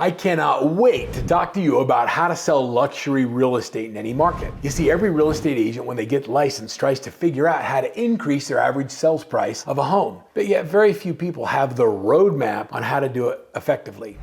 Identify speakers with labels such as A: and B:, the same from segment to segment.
A: I cannot wait to talk to you about how to sell luxury real estate in any market. You see, every real estate agent, when they get licensed, tries to figure out how to increase their average sales price of a home. But yet very few people have the roadmap on how to do it effectively.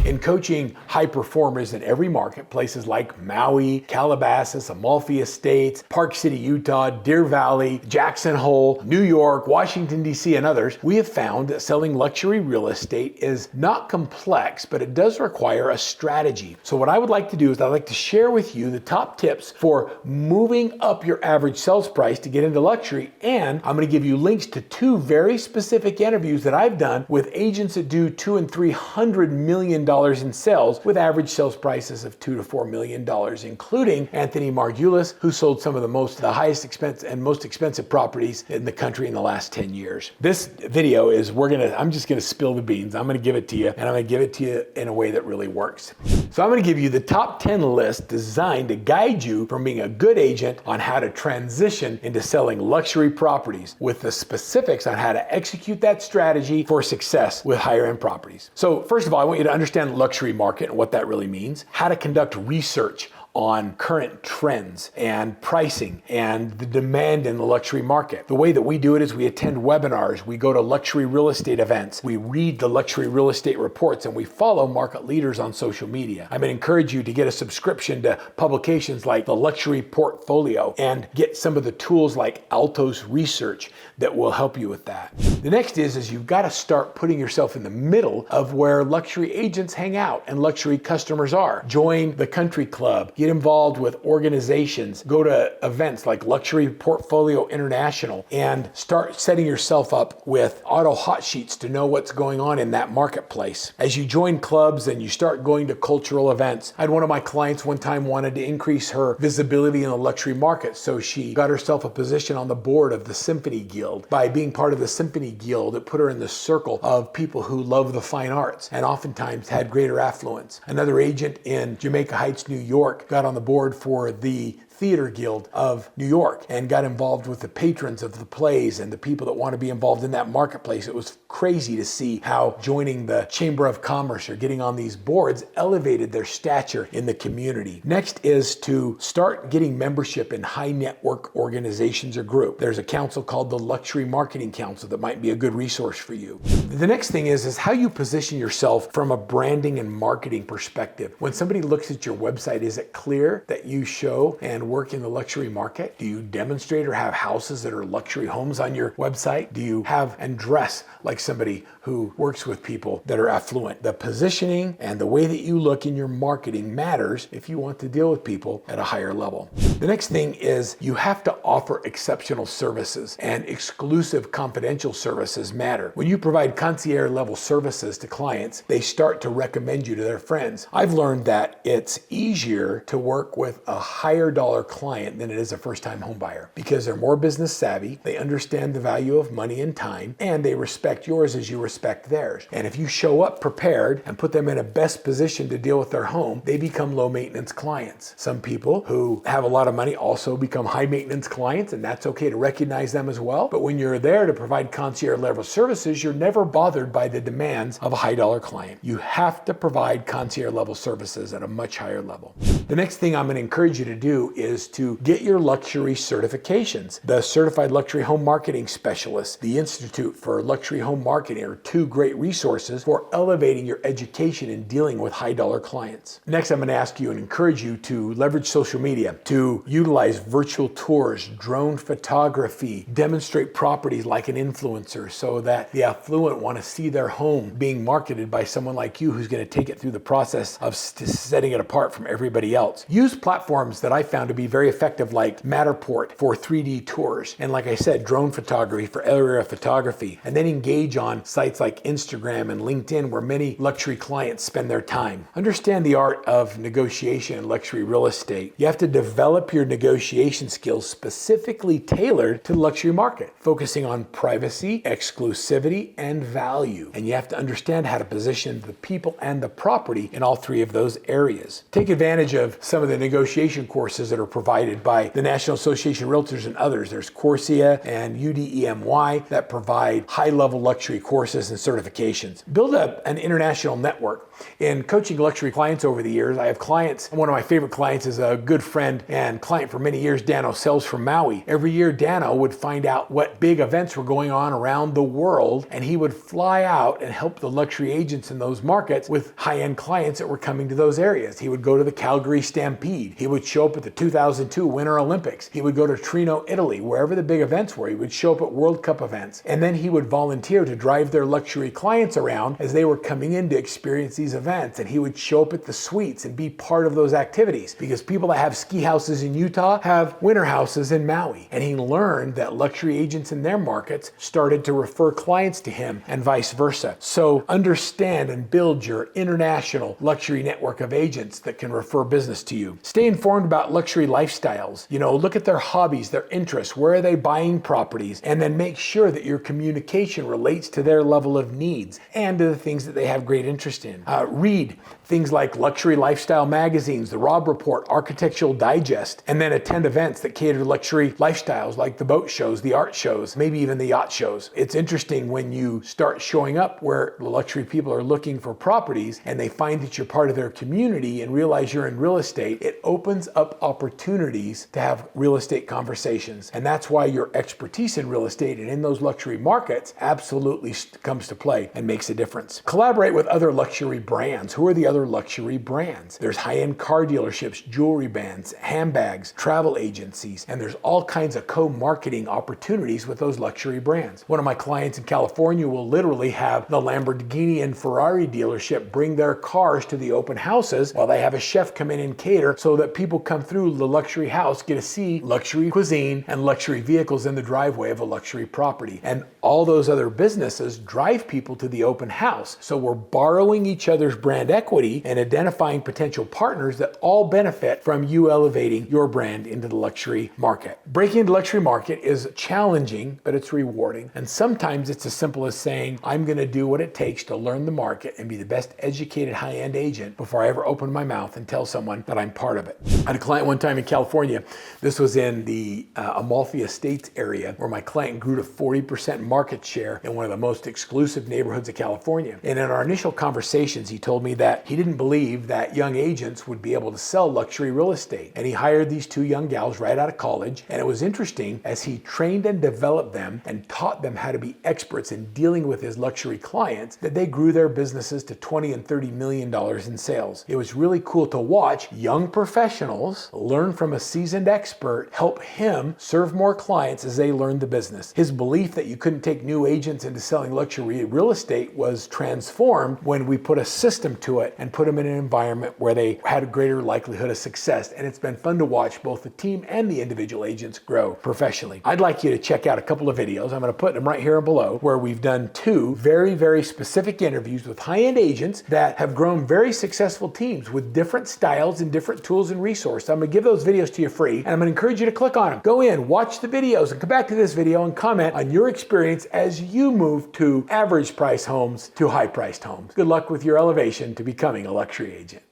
A: In coaching high performers in every market, places like Maui, Calabasas, Amalfi Estates, Park City, Utah, Deer Valley, Jackson Hole, New York, Washington, D.C., and others, we have found that selling luxury real estate is not complex, but it does require a strategy. So what I would like to do is I'd like to share with you the top tips for moving up your average sales price to get into luxury, and I'm going to give you links to 2 very specific interviews that I've done with agents that do $200 and $300 million in sales with average sales prices of $2 to $4 million, including Anthony Margulis, who sold some of the highest expense and most expensive properties in the country in the last 10 years. This video is, I'm just gonna spill the beans. I'm gonna give it to you, and I'm gonna give it to you in a way that really works. So I'm gonna give you the top 10 list designed to guide you from being a good agent on how to transition into selling luxury properties, with the specifics on how to execute that strategy for success with higher end properties. So first of all, I want you to understand the luxury market and what that really means, how to conduct research on current trends and pricing and the demand in the luxury market. The way that we do it is we attend webinars, we go to luxury real estate events, we read the luxury real estate reports, and we follow market leaders on social media. I'm going to encourage you to get a subscription to publications like the Luxury Portfolio and get some of the tools like Altos Research that will help you with that. The next is you've got to start putting yourself in the middle of where luxury agents hang out and luxury customers are. Join the country club. Get involved with organizations, go to events like Luxury Portfolio International, and start setting yourself up with auto hot sheets to know what's going on in that marketplace. As you join clubs and you start going to cultural events, I had one of my clients one time wanted to increase her visibility in the luxury market, so she got herself a position on the board of the Symphony Guild. By being part of the Symphony Guild, it put her in the circle of people who love the fine arts and oftentimes had greater affluence. Another agent in Jamaica Heights, New York, got on the board for the Theater Guild of New York and got involved with the patrons of the plays and the people that want to be involved in that marketplace. It was crazy to see how joining the Chamber of Commerce or getting on these boards elevated their stature in the community. Next is to start getting membership in high network organizations or group. There's a council called the Luxury Marketing Council that might be a good resource for you. The next thing is how you position yourself from a branding and marketing perspective. When somebody looks at your website, is it clear that you show and work in the luxury market? Do you demonstrate or have houses that are luxury homes on your website? Do you have and dress like somebody who works with people that are affluent? The positioning and the way that you look in your marketing matters if you want to deal with people at a higher level. The next thing is you have to offer exceptional services, and exclusive confidential services matter. When you provide concierge level services to clients, they start to recommend you to their friends. I've learned that it's easier to work with a higher dollar client than it is a first-time home buyer because they're more business savvy, they understand the value of money and time, and they respect yours as you respect theirs. And if you show up prepared and put them in a best position to deal with their home, they become low maintenance clients. Some people who have a lot of money also become high maintenance clients, and that's okay to recognize them as well. But when you're there to provide concierge level services, you're never bothered by the demands of a high dollar client. You have to provide concierge level services at a much higher level. The next thing I'm going to encourage you to do is to get your luxury certifications. The Certified Luxury Home Marketing Specialist, the Institute for Luxury Home Marketing are 2 great resources for elevating your education in dealing with high dollar clients. Next, I'm going to ask you and encourage you to leverage social media, to utilize virtual tours, drone photography, demonstrate properties like an influencer so that the affluent want to see their home being marketed by someone like you who's going to take it through the process of setting it apart from everybody else. Use platforms that I found to be very effective like Matterport for 3D tours, and like I said, drone photography for area photography, and then engage on sites like Instagram and LinkedIn where many luxury clients spend their time. Understand the art of negotiation in luxury real estate. You have to develop your negotiation skills specifically tailored to the luxury market, focusing on privacy, exclusivity, and value. And you have to understand how to position the people and the property in all 3 of those areas. Take advantage of some of the negotiation courses that are are provided by the National Association of Realtors and others. There's Corsia and UDEMY that provide high-level luxury courses and certifications. Build up an international network. In coaching luxury clients over the years, I have clients, one of my favorite clients is a good friend and client for many years, Dano Sells from Maui. Every year, Dano would find out what big events were going on around the world, and he would fly out and help the luxury agents in those markets with high-end clients that were coming to those areas. He would go to the Calgary Stampede. He would show up at the 2002 Winter Olympics. He would go to Trino, Italy, wherever the big events were. He would show up at World Cup events. And then he would volunteer to drive their luxury clients around as they were coming in to experience these events. And he would show up at the suites and be part of those activities, because people that have ski houses in Utah have winter houses in Maui. And he learned that luxury agents in their markets started to refer clients to him and vice versa. So understand and build your international luxury network of agents that can refer business to you. Stay informed about luxury lifestyles. Look at their hobbies, their interests, where are they buying properties, and then make sure that your communication relates to their level of needs and to the things that they have great interest in. Read things like Luxury Lifestyle magazines, the Robb Report, Architectural Digest, and then attend events that cater to luxury lifestyles like the boat shows, the art shows, maybe even the yacht shows. It's interesting when you start showing up where the luxury people are looking for properties and they find that you're part of their community and realize you're in real estate, it opens up opportunities to have real estate conversations. And that's why your expertise in real estate and in those luxury markets absolutely comes to play and makes a difference. Collaborate with other luxury brands. Who are the other luxury brands? There's high-end car dealerships, jewelry brands, handbags, travel agencies, and there's all kinds of co-marketing opportunities with those luxury brands. One of my clients in California will literally have the Lamborghini and Ferrari dealership bring their cars to the open houses while they have a chef come in and cater, so that people come through the luxury house, get to see luxury cuisine and luxury vehicles in the driveway of a luxury property. And all those other businesses drive people to the open house. So we're borrowing each other's brand equity and identifying potential partners that all benefit from you elevating your brand into the luxury market. Breaking into the luxury market is challenging, but it's rewarding. And sometimes it's as simple as saying, I'm going to do what it takes to learn the market and be the best educated high-end agent before I ever open my mouth and tell someone that I'm part of it. I had a client one time in California. This was in the Amalfi Estates area, where my client grew to 40% market share in one of the most exclusive neighborhoods of California. And in our initial conversations, he told me that he didn't believe that young agents would be able to sell luxury real estate. And he hired these two young gals right out of college. And it was interesting, as he trained and developed them and taught them how to be experts in dealing with his luxury clients, that they grew their businesses to $20 and $30 million in sales. It was really cool to watch young professionals learn from a seasoned expert, help him serve more clients as they learned the business. His belief that you couldn't take new agents into selling luxury real estate was transformed when we put a system to it and put them in an environment where they had a greater likelihood of success. And it's been fun to watch both the team and the individual agents grow professionally. I'd like you to check out a couple of videos. I'm going to put them right here below, where we've done two very, very specific interviews with high-end agents that have grown very successful teams with different styles and different tools and resources. I'm going to give those videos to you free, and I'm going to encourage you to click on them. Go in, watch the videos, and come back to this video and comment on your experience as you move to average price homes to high priced homes. Good luck with your elevation to becoming a luxury agent.